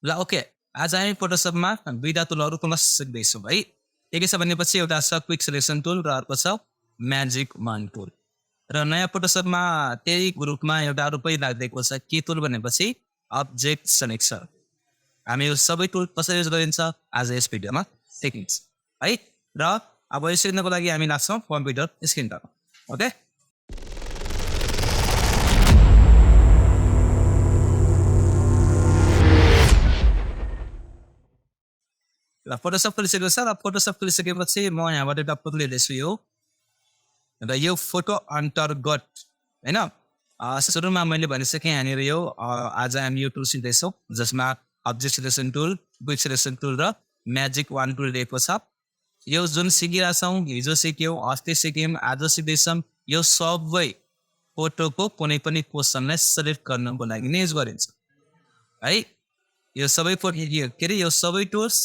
ल ओके आज हामी फोटोसपमा दुईटा टुलहरू पुनः सिक्दैछौँ है के के छ भनेपछि एउटा छ क्विक सिलेक्सन टुल र अर्को छ म्याजिक वान टुल र नयाँ फोटोसपमा त्यही ग्रुपमा एउटा रुपैयाँ राखिदिएको छ के टुल भनेपछि अब्जेक्ट सेलेक्सन हामी यो सबै टुल कसरी युज गरिन्छ आज यस भिडियोमा सिकिन्छ है र अब यो सिक्नको लागि हामी लाग्छौँ कम्प्युटर स्क्रिनतर्फ ओके र फोटोसप खोलिसकेको छ र फोटोसप खोलिसकेपछि म यहाँबाट एउटा फोटो लिँदैछु यो र यो फोटो अन्तर्गत होइन सुरुमा मैले भनिसकेँ यहाँनिर यो आज हामी यो टुल सिक्दैछौँ जसमा object selection tool quick selection tool र म्याजिक वान टुल दिएको छ यो जुन सिकिरहेछौँ हिजो सिक्यौँ अस्ति सिक्यौँ आज सिक्दैछौँ यो सबै फोटोको कुनै पनि पोजिसनलाई सेलेक्ट गर्नको लागि नै युज गरिन्छ है यो सबै फोटो के अरे यो सबै टुल्स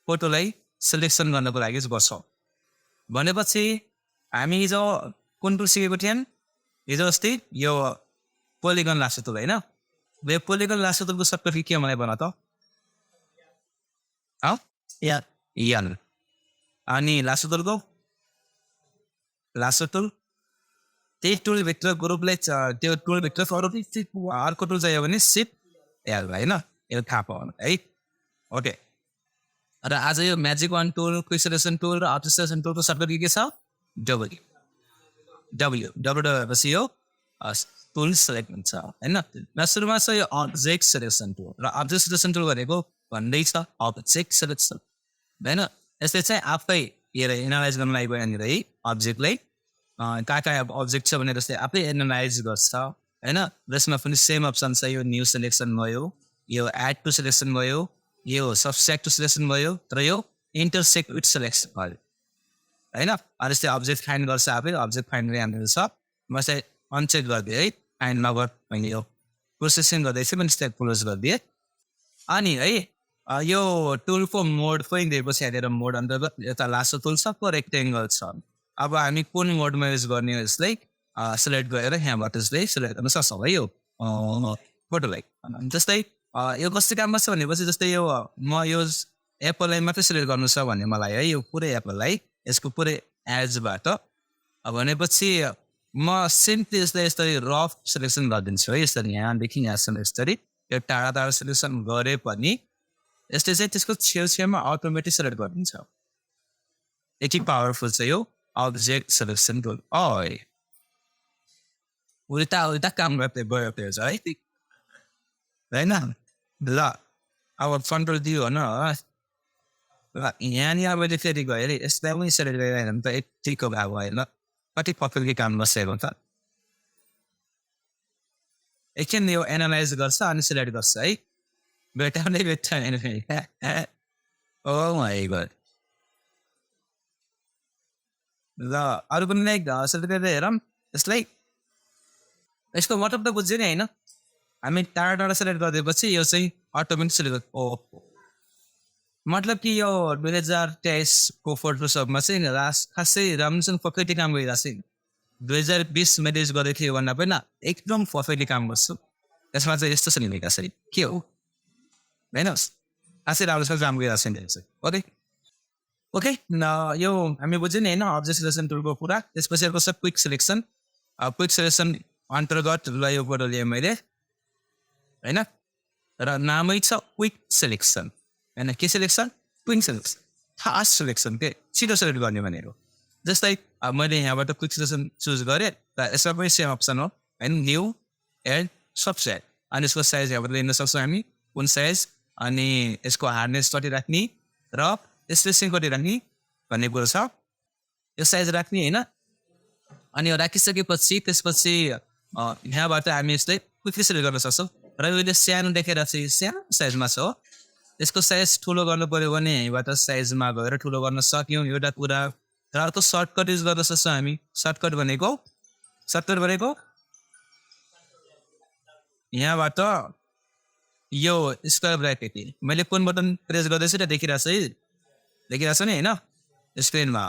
फोटोलाई सिलेक्सन गर्नको लागि गर्छौँ भनेपछि हामी हिजो कुन टुल सिकेको थियौँ हिजो अस्ति यो पोलिगन लासो टुल होइन यो पोलिगन लासो टुलको सर्टकट के मलाई भन त यान अनि लासो टुलको लासो टुल त्यही टुलभित्र ग्रुपलाई त्यो टुलभित्र अर्को टुल चाहियो भने सिप एल होइन यो थाहा पाउनु है ओके र आज यो magic wand tool quick selection tool र अब्जेक्ट सिलेक्सन टुलको सर्टकट के छ डब्ल्यु डब्ल्यु डब्ल्यु भएपछि यो टुल सेलेक्ट हुन्छ होइन र सुरुमा छ यो अब्जेक्ट सिलेक्सन टुल र अब्जेक्ट सिलेक्सन टुल भनेको भन्दै छ अब्जेक्ट सिलेक्सन होइन यसले चाहिँ आफै हेरेर एनालाइज गर्न लागि यहाँनिर है अब्जेक्टलाई कहाँ कहाँ अब्जेक्ट छ भनेर यसले आफै एनालाइज गर्छ होइन र यसमा पनि सेम अप्सन छ यो न्यू सिलेक्सन भयो यो एड टु सिलेक्सन भयो यो सबसेक्ट टु सिलेक्सन भयो तर यो इन्टरसेक्ट विथ सिलेक्सन भयो होइन अनि यस्तै अब्जेक्ट फाइन्ड गर्छ आफै अब्जेक्ट फाइन्ड यहाँनिर छ म चाहिँ अनचेक गरिदिएँ है फाइन्ड नगर मैले यो प्रोसेसिङ गर्दैछु मैले यस्तै क्लोज गरिदिएँ अनि है यो टुलको मोड पनि दिएपछि यहाँनिर मोड अन्तर्गत यता लासो टुल छ रेक्टेङ्गल छ अब हामी कुन मोडमा युज गर्ने हो यसलाई सिलेक्ट गरेर यहाँबाट यसलाई सिलेक्ट गर्न सक्छौँ है यो फोटोलाई जस्तै यो कस्तो काममा छ भनेपछि जस्तै यो म यो एप्पललाई मात्रै सिलेक्ट गर्नु छ भन्ने मलाई है यो पुरै एप्पललाई यसको पुरै एजबाट भनेपछि म सिम्पली यसलाई यसरी रफ सिलेक्सन गरिदिन्छु है यसरी यहाँदेखि यहाँसम्म यसरी यो टाढा टाढा सिलेक्सन गरे पनि यसले चाहिँ त्यसको छेउछेउमा अटोमेटिक सिलेक्ट गरिदिन्छ यति पावरफुल छ यो अब्जेक्ट सिलेक्सन टुल उल्टा उल्टा काम गर्दै गयो त्यो है होइन ल अब कन्ट्रोल दियो होइन ल यहाँनिर अब फेरि गयो अरे यसलाई पनि सेलेक्ट गरिरहेन भने त यतिको भए भएन कति पपुलकै काम बसेको त एकछिन यो एनालाइज गर्छ अनि सिलेक्ट गर्छ है भेटाउने भेट्दैन ओ माइ गड ल अरू पनि लाइक सेलेक्ट गरेर हेरौँ यसलाई यसको मतलब त बुझ्यो नि होइन हामी टाढा टाढा सेलेक्ट गरिदिएपछि यो चाहिँ अटोमेटिक सिलेक्ट मतलब कि यो 2023को फोटोसपमा चाहिँ खासै राम्रोसँग पर्फेक्टली काम गरिरहेको छैन 2020 मैले युज गरेको थियो भन्दा पनि एकदम पर्फेक्टली काम गर्छु त्यसमा चाहिँ यस्तो छ नि कसरी के हो होइन खासै राम्रोसँग काम गरिरहेको छैन ओके ओके यो हामी बुझ्यो नि होइन अब्जेक्ट सिलेक्सन टुलको कुरा त्यसपछि अर्को छ क्विक सिलेक्सन अन्तर्गत ल यो फोटो लिएँ मैले होइन र नामै छ क्विक सिलेक्सन होइन के selection quick selection fast selection के छिटो सेलेक्ट गर्ने भनेको जस्तै मैले यहाँबाट क्विक सिलेक्सन चुज गरेँ र यसमा पनि सेम अप्सन हो होइन न्यू एड सबसेट अनि यसको साइज यहाँबाट लिन सक्छौँ हामी कुन साइज अनि यसको हार्डनेस कति राख्ने र स्पेसिङ कति राख्ने भन्ने कुरो छ यो साइज राख्ने होइन अनि यो राखिसकेपछि त्यसपछि यहाँबाट हामी यसलाई क्विकली सेलेक्ट गर्न सक्छौँ र यो सानो देखेर चाहिँ सानो साइजमा छ हो यसको साइज ठुलो गर्नु पऱ्यो भने यहीँबाट साइजमा गएर ठुलो गर्न सक्यौँ एउटा कुरा र अर्को सर्टकट युज गर्न सक्छौँ हामी सर्टकट भनेको यहाँबाट यो स्क्वायर ब्राकेट मैले कुन बटन प्रेस गर्दैछु त देखिरहेको छ नि होइन स्क्रिनमा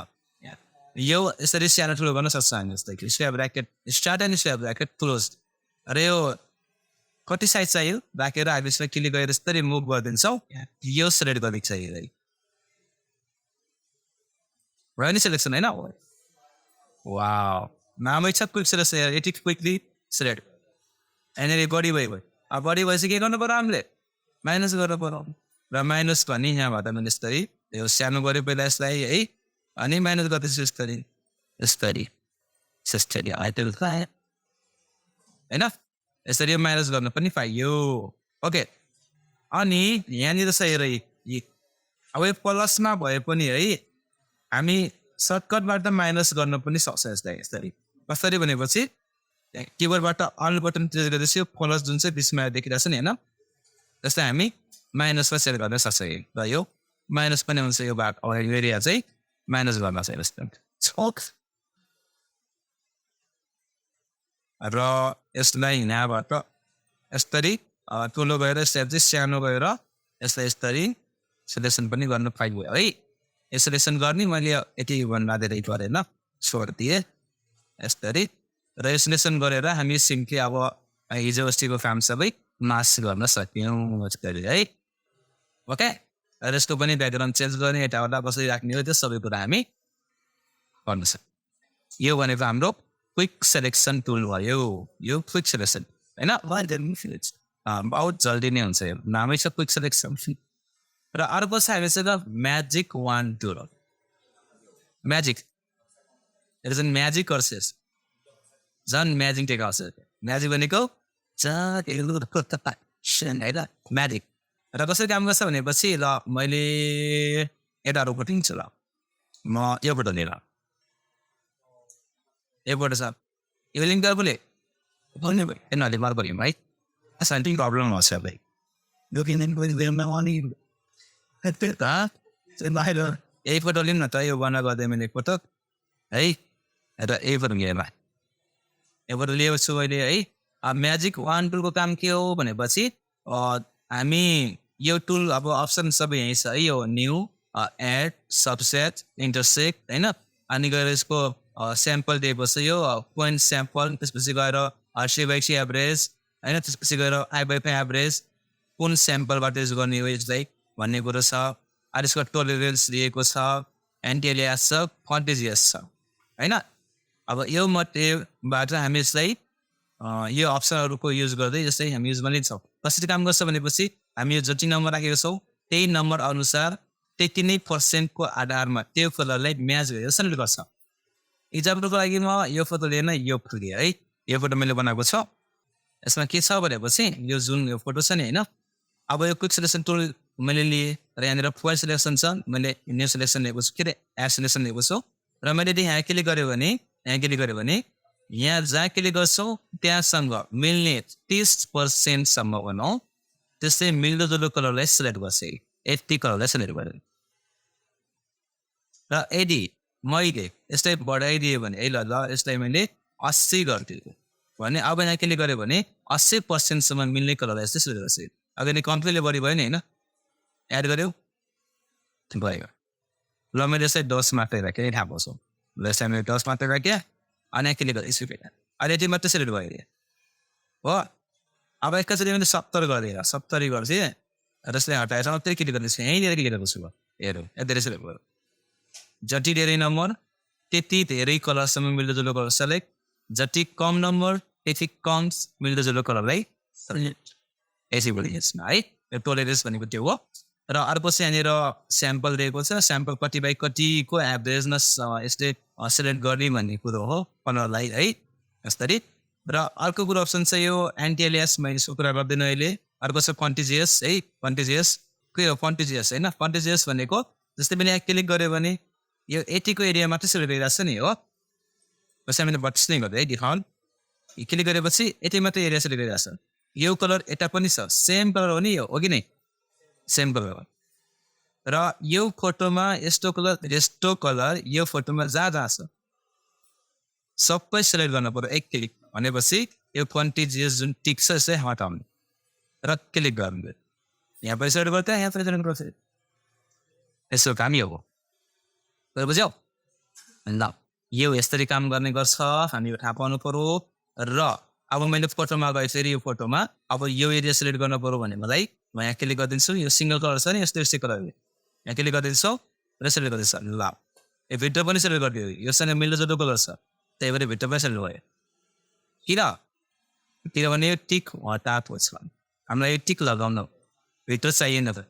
यो यसरी सानो ठुलो गर्न सक्छ हामी जस्तै square bracket start and square bracket close र यो कति साइज चाहियो राखेर हामी यसमा क्लिक गरेर यसरी मुभ गरिदिन्छौँ यो सिलेक्ट गर्ने चाहियो है भयो नि सिलेक्सन होइन वाउ नामै छ क्विक सिलेक्सन यति क्विकली सिलेक्ट यहाँनिर बढी भयो अब बढी भएपछि के गर्नु पऱ्यो हामीले माइनस गर्नु पऱ्यो र माइनस भने यहाँबाट मैले यस्तरी यो सानो गऱ्यो पहिला यसलाई है अनि माइनस गर्दैछु यस्तरी यस्तरी यस्तरी होइन यसरी यो माइनस गर्न पनि पाइयो ओके अनि यहाँनिर चाहिँ हेर अब यो प्लसमा भए पनि है हामी सर्टकटबाट माइनस गर्न पनि सक्छ यसलाई यसरी कसरी भनेपछि किबोर्डबाट अल बटन प्रेस गर्दैछु यो प्लस जुन चाहिँ बिचमा देखिरहेको छ नि होइन जस्तै हामी माइनसमा सेट गर्न सक्छ र यो माइनस पनि हुन्छ यो भाग यो एरिया चाहिँ माइनस गर्न सक्छ र यसलाई यहाँबाट यस्तरी ठुलो गएर यसलाई चाहिँ सानो गएर यसलाई यस्तरी सिलेक्सन पनि गर्न पाइयो है यो सिलेक्सन गर्ने मैले यति भन्दा धेरै गरेन छोडिदिएँ यस्तरी र यो सिलेक्सन गरेर हामी सिम्पली अब हिजो अस्तिको काम सबै मास गर्न सक्यौँ यस्तरी है ओके र यसको पनि ब्याकग्राउन्ड चेन्ज गर्ने यताउता कसरी राख्ने हो त्यो सबै कुरा हामी गर्न सक्छौँ यो भनेको हाम्रो क्विक सेलेक्सन टुल भयो यो क्विक सेलेक्सन होइन बहुत जल्दी नै हुन्छ यो नामै छ क्विक सेलेक्सन र अर्को छ हामीसँग magic wand tool magic it is an magic cursors झन् म्याजिक टेकाउँछ म्याजिक भनेको होइन म्याजिक र कसरी काम गर्छ भनेपछि ल मैले एउटा रोटिन्छु ल म योबाट लिएर योबाट छ यो लिङ्क बोले यिनीहरूले मार पऱ्यो है साइन्टिफिक प्रब्लम आउँछ भाइ यही फोटो लिउँ न त यो बना गर्दै मैले फोटो है र यही फोटो लिएर यो फोटो लिएको छु अहिले है म्याजिक वान टुलको काम के हो भनेपछि हामी यो टुल अब अप्सन सबै यहीँ छ है यो न्यू एड सबसेट इन्टरसेक्ट होइन अनि गएर यसको स्याम्पल दिएपछि यो पोइन्ट स्याम्पल त्यसपछि गएर सी एभरेज होइन त्यसपछि गएर आई/पी एभरेज कुन स्याम्पलबाट युज गर्ने हो यसलाई भन्ने कुरो छ अनि यसको टोलरेन्स दिएको छ एन्टिएलियास छ कन्टेजियस छ होइन अब यो मध्येबाट हामी यसलाई यो अप्सनहरूको युज गर्दै जस्तै हामी युजमा लिन्छौँ कसरी काम गर्छ भनेपछि हामी यो जति नम्बर राखेको छौँ त्यही नम्बर अनुसार त्यति नै पर्सेन्टको आधारमा त्यो कलरलाई म्याच गरेर सेलेक्ट गर्छ इक्जाम्पलको लागि म यो फोटो लिएन यो फोटो लिएँ है यो फोटो मैले बनाएको छ यसमा के छ भनेपछि यो जुन यो फोटो छ नि होइन अब यो क्विक सेलेक्सन टुल मैले लिएँ र यहाँनिर फोर सेलेक्सन छ मैले न्यू सेलेक्सन लिएको छु के अरे एड सेलेक्सन लिएको छु र मैले यहाँ क्लिक गरेँ भने यहाँ जहाँ क्लिक गर्छौँ त्यहाँसँग मिल्ने 30% भनौँ त्यस्तै मिल्दोजुल्दो कलरलाई सेलेक्ट गर्छ 80 कलरलाई सेलेक्ट गरेँ र यदि मैले यसलाई बढाइदिएँ भने ल यसलाई मैले 80 गरिदिएँ भने अब यहाँ क्लिक गरेँ भने 80% मिल्ने कलरलाई यस्तै सेलेक्ट गर्छ अगर नि कम्प्लिटली बढी भयो नि होइन एड गऱ्यौ भयो ल मैले यसलाई 10 मात्रै राखेँ थाहा पाउँछु ल यसलाई मैले 10 मात्रै राखेँ अनि क्लिक गरेँ स्पिड अहिले यति मात्रै सेलेक्ट भयो हो अब एकैचोटि मैले 70 गरेर 70 गर्थेँ र यसलाई हटाएर मात्रै क्लिक गर्दैछु यहीँनिर क्लिक गरेको छु हेरौँ धेरै सेलेक्ट भयो जति धेरै नम्बर त्यति धेरै कलरसम्म मिल्दोजुल्दो कलर सेलेक्ट जति कम नम्बर त्यति कम मिल्दोजुल्दो कलरलाई यसै बोली यसमा है यो टोलरेन्स भनेको त्यो हो र अर्को चाहिँ यहाँनिर स्याम्पल दिएको छ स्याम्पल कति बाई कतिको एभरेजमा यसले सेलेक्ट गर्ने भन्ने कुरो हो कलरलाई है यसरी र अर्को कुरो अप्सन चाहिँ यो एन्टिएलियास मैले यसको कुरा गर्दैन अहिले अर्को छ कन्टिजियस है कन्टिजियस के हो कन्टिजियस होइन कन्टिजियस भनेको जस्तै मैले यहाँ क्लिक गरेँ भने यो 80 को एरिया मात्रै सेलेक्ट गरिरहेको छ नि हो जस्तै मैले 32 नै गरेँ है डिफल्ट क्लिक गरेपछि 80 मात्रै एरिया सेलेक्ट गरिरहेको छ यो कलर यता पनि छ सेम कलर हो नि यो हो कि नै सेम कलर हो र यो फोटोमा यस्तो कलर यो फोटोमा जहाँ छ सबै सेलेक्ट गर्नु पर्यो एक क्लिक भनेपछि यो कन्टिजियस जुन टिक छ यसलाई हटाउनु र क्लिक गर्नु यहाँ पनि सेलेक्ट गर्दा यहाँ पनि सेलेक्ट गर्छ यसो काम यो हो बुझ्यौ ल यो यसरी काम गर्ने गर्छ हामी थाहा पाउनु पर्यो र अब मैले फोटोमा गएँ फेरि यो फोटोमा अब यो एरिया सिलेक्ट गर्न पऱ्यो भने मलाई म यहाँ क्लिक गरिदिन्छु यो सिङ्गल कलर छ नि यस्तो यस्तै कलर यहाँ क्लिक गरिदिन्छु र सिलेक्ट गरिदिन्छु ल यो भिडियो पनि सिलेक्ट गरिदियो योसँग मिल्दोजुल्दो कलर छ त्यही भएर भिडियो पनि सिलेक्ट भयो किनभने यो टिक हटाएको छ हामीलाई यो टिक लगाउनु भित्र चाहिएन त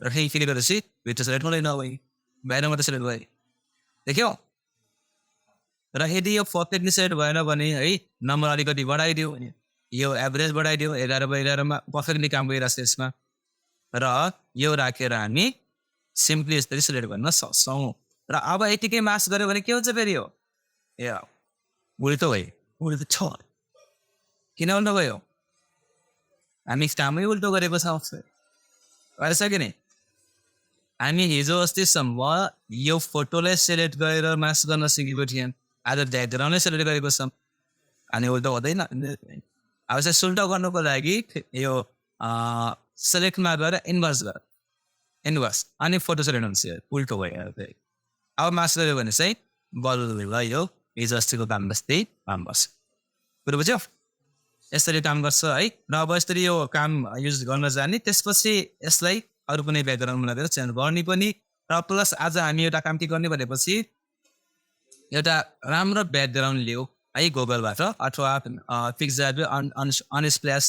र फेरि क्लिक गरेपछि भित्र सिलेक्ट हुँदैन भयो बाहिर मात्रै सिलेक्ट भयो देख्यौ र यदि यो पर्फेक्टली सेट भएन भने है नम्बर अलिकति बढाइदियो भने यो एभरेज बढाइदियो 11/11 पर्फेक्टली काम गरिरहेको छ यसमा र यो राखेर हामी सिम्पली यसरी सिलेक्ट गर्न सक्छौँ र अब यतिकै मास गऱ्यो भने के हुन्छ फेरि हो ए उल्टो भयो उल्टो छ किन उल्टो भयो हामी कामै उल्टो गरेको छ कि नि हामी हिजो अस्तिसम्म यो फोटोलाई सिलेक्ट गरेर मास गर्न सिकेको थियौँ आज ब्याकग्राउन्डै सिलेक्ट गरेको छौँ अनि उल्टो हुँदैन अब चाहिँ सुल्टो गर्नुको लागि यो सेलेक्टमा गएर इन्भर्स अनि फोटो सिलेक्ट हुन्छ उल्टो भयो अब मास गऱ्यो भने चाहिँ बल्ल यो हिजो अस्तिको काम जस्तै काम गर्छ कुरो बुझ्यो यसरी काम गर्छ है र अब यसरी यो काम युज गर्न जाने त्यसपछि यसलाई अरू कुनै ब्याकग्राउन्ड बनाएर चेन्ज गर्ने पनि र प्लस आज हामी एउटा काम के गर्ने भनेपछि एउटा राम्रो ब्याकग्राउन्ड लियो है गुगलबाट अथवा पिक्चर अनस्प्ल्यास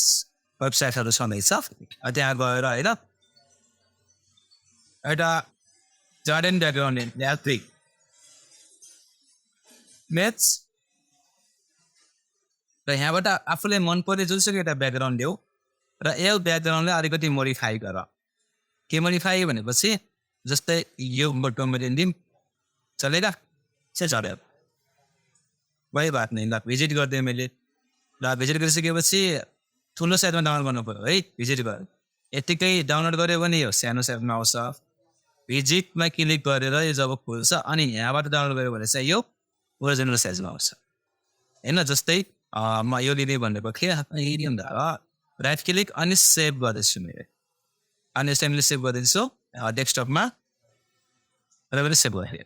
वेबसाइटहरू छँदैछ त्यहाँ गएर होइन एउटा जर्डन ब्याकग्राउन्ड म्याच र यहाँबाट आफूलाई मन पर्ने जुनसुकै एउटा ब्याकग्राउन्ड ल्याऊ र यो ब्याकग्राउन्डलाई अलिकति मोडिफाई गर के मोडिफाई भनेपछि जस्तै यो बटो मैले दिउँ चलेगा चल्यो वही बात नहीं ल भिजिट गरिदिएँ मैले ल भिजिट गरिसकेपछि ठुलो साइजमा डाउनलोड गर्नु पऱ्यो है भिजिट गरेर यतिकै डाउनलोड गऱ्यो भने यो सानो साइजमा आउँछ भिजिटमा क्लिक गरेर यो जब खुल्छ अनि यहाँबाट डाउनलोड गऱ्यो भने चाहिँ यो ओरिजिनल साइजमा आउँछ होइन जस्तै म यो लिने भनेको थिएँ राइट क्लिक अनि सेभ गर्दैछु मैले अनि यसलाई सेभ गरिदिन्छु डेस्कटपमा र पनि सेभ गरेँ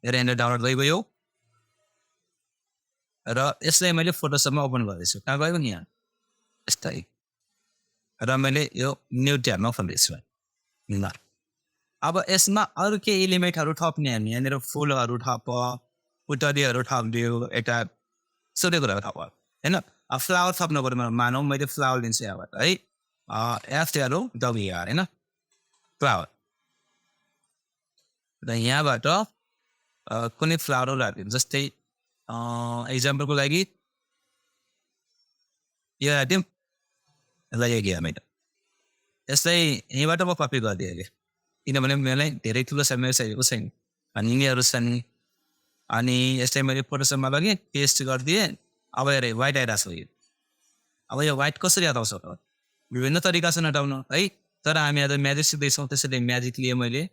रेन्डर डाउनलोड भइगयो र यसलाई मैले फोटोसपमा ओपन गर्दैछु कहाँ गयो नि यहाँ यस्तै र मैले यो न्यू ट्याबमा खोल्दैछु ल अब यसमा अरू के एलिमेन्टहरू थप्ने हामी यहाँनिर फुलहरू थप पुतलीहरू थपिदियो एउटा सोधे कुराहरू थप होइन फ्लावर थप्नु पऱ्यो मानौँ मैले फ्लावर लिन्छु यहाँबाट है एफटीआर डब्लुआर होइन फ्लावर र यहाँबाट कुनै फ्लावरहरू राखिदिउँ जस्तै इक्जाम्पलको लागि यो राखिदिउँ यसलाई यो गयो मैले यसलाई यहीँबाट म कपी गरिदिएँ अहिले किनभने मलाई धेरै ठुलो साइजमा चाहिएको छैन अनि यिनीहरू छन् अनि यसलाई मैले फोटोसपमा लगेँ पेस्ट गरिदिएँ अब हेरेँ वाइट आइरहेको छ यो अब यो वाइट कसरी हटाउँछ विभिन्न तरिका छन् हटाउनु है तर हामी आज म्याजिक सिक्दैछौँ त्यसैले म्याजिक लिएँ मैले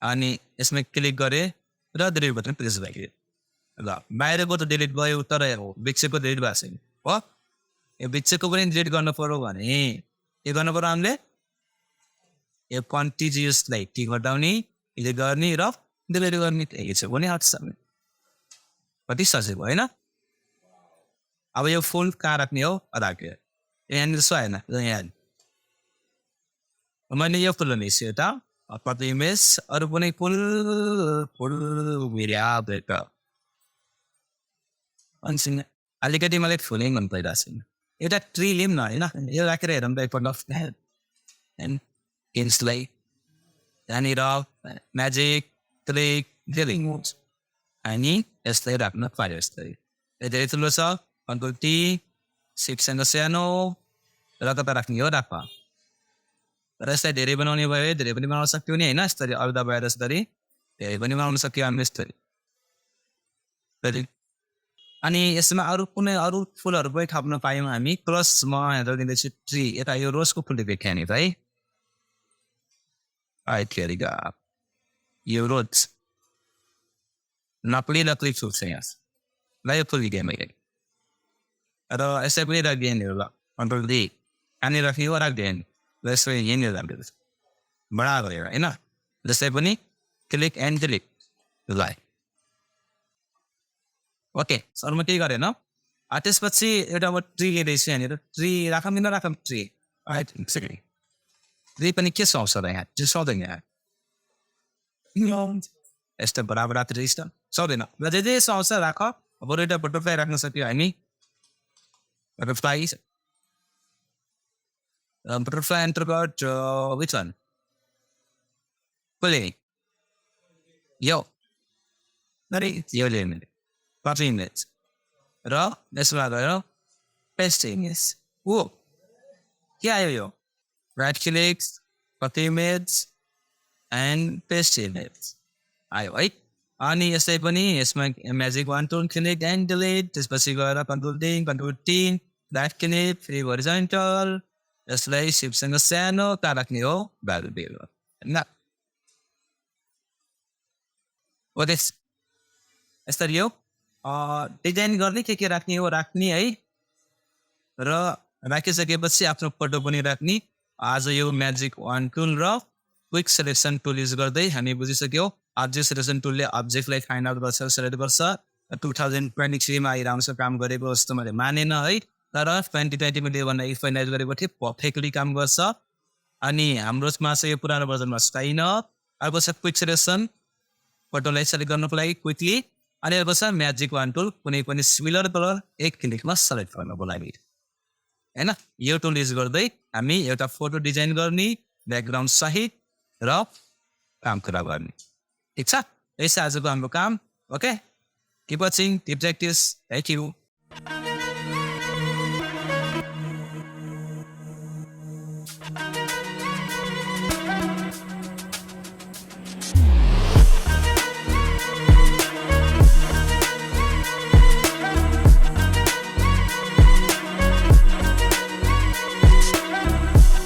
अनि यसमा क्लिक गरेँ र डिलिट बटन प्रेस भइदियो ल बाहिरको त डिलिट भयो तर भिक्सेको डिलिट भएको छैन हो यो भिक्सेको पनि डिलिट गर्नु पऱ्यो भने के गर्नु पऱ्यो हामीले यो कन्टिजियसलाई टी घटाउने यसले गर्ने र डिलिट गर्ने त्यही छ भने हट्छ कति सजिलो होइन अब यो फुल कहाँ राख्ने हो राख्यो यहाँनिर छ होइन यहाँ मैले यो फुल लिन्छु एउटा कति इमेज अरू कुनै फुल अनि अलिकति मलाई फुलिङ मन परिरहेको छैन एउटा ट्री लिउँ न होइन यो राखेर हेरौँ त एकपल्ट इन्सलाई यहाँनिर म्याजिक क्लिक डिलिङ अनि यसलाई राख्न पाऱ्यो यस्तै धेरै ठुलो छ कन्ट्रोल टी सिक्ससँग सानो र तपाईँ राख्ने हो राख र यसलाई धेरै बनाउने भयो धेरै पनि बनाउन सक्यो नि होइन यसरी अरू दबाएर यसरी धेरै पनि बनाउन सक्यो हामी यस्तरी अनि यसमा अरू कुनै अरू फुलहरू पनि थप्न पायौँ हामी प्लस म हेरेर दिँदैछु ट्री यता यो रोजको फुल देखेँ नि है यो रोज नक्ली फुल छ यहाँ ल यो फुल दिएँ मैले र यसै पनि राखिदिएँ नि ल कन्ट्रोल डी कहाँनिर राख्ने हो राखिदिएँ नि र यसो यहीँनिर राखिदिएको बडा गरेर होइन जस्तै पनि क्लिक एन्ड डिलिट ल ओके सर म केही गरेन त्यसपछि एउटा अब ट्री रहेछ यहाँनिर ट्री राखौँ कि नराखौँ ट्री ट्री पनि के सुहाउँछ र यहाँ त्यो सुहाउँदैन यहाँ यस्तो बराबर ट्री त सुहाउँदैन र जे सुहाउँछ राख बरु एउटा बटरफ्लाई राख्न सक्यो हामी बटरफ्लाई butterfly अंतर्गत which one? Pulling. Yo. Nari, yo limit. Parting it. Raw, that's what I know. Pasting is. Whoa. Yeah, yo. Right clicks, cutting mids, and pasting it. I wait. Ani यसै पनि यसमा magic one tool click and delete त्यसपछि गएर control T that click free horizontal यसलाई शिपसँग सानो ता राख्ने हो भ्यालु दिएर हैन ओदेस यसरी हो डिजाइन गर्ने के राख्ने हो राख्ने है र राखिसकेपछि आफ्नो फोटो पनि राख्ने आज यो म्याजिक वन टुल र क्विक सिलेक्सन टुल युज गर्दै हामी बुझिसक्यौ अब्जेक्ट सिलेक्सन टुलले अब्जेक्टलाई फाइन्ड आउट गर्छ सिलेक्ट गर्छ 2023 मा आइराउँछ काम गरेको जस्तो मैले मानेन है तर 2020 मा देवना फाइनाइज गरेको थिए परफेक्टली काम गर्छ अनि हाम्रोमा चाहिँ यो पुरानो भर्जनमा छैन अर्को छ क्विक सिलेक्सन फोटोलाई सेलेक्ट गर्नको लागि क्विकली अनि अर्को छ म्याजिक वान टुल कुनै पनि सिमिलर कलर एक क्लिकमा सेलेक्ट गर्नको लागि हैन यो टुल युज गर्दै हामी एउटा फोटो डिजाइन गर्ने ब्याकग्राउन्ड सहित र काम कुरा गर्ने ठीक छ यसै आजको हाम्रो काम okay keep watching tip practice thank you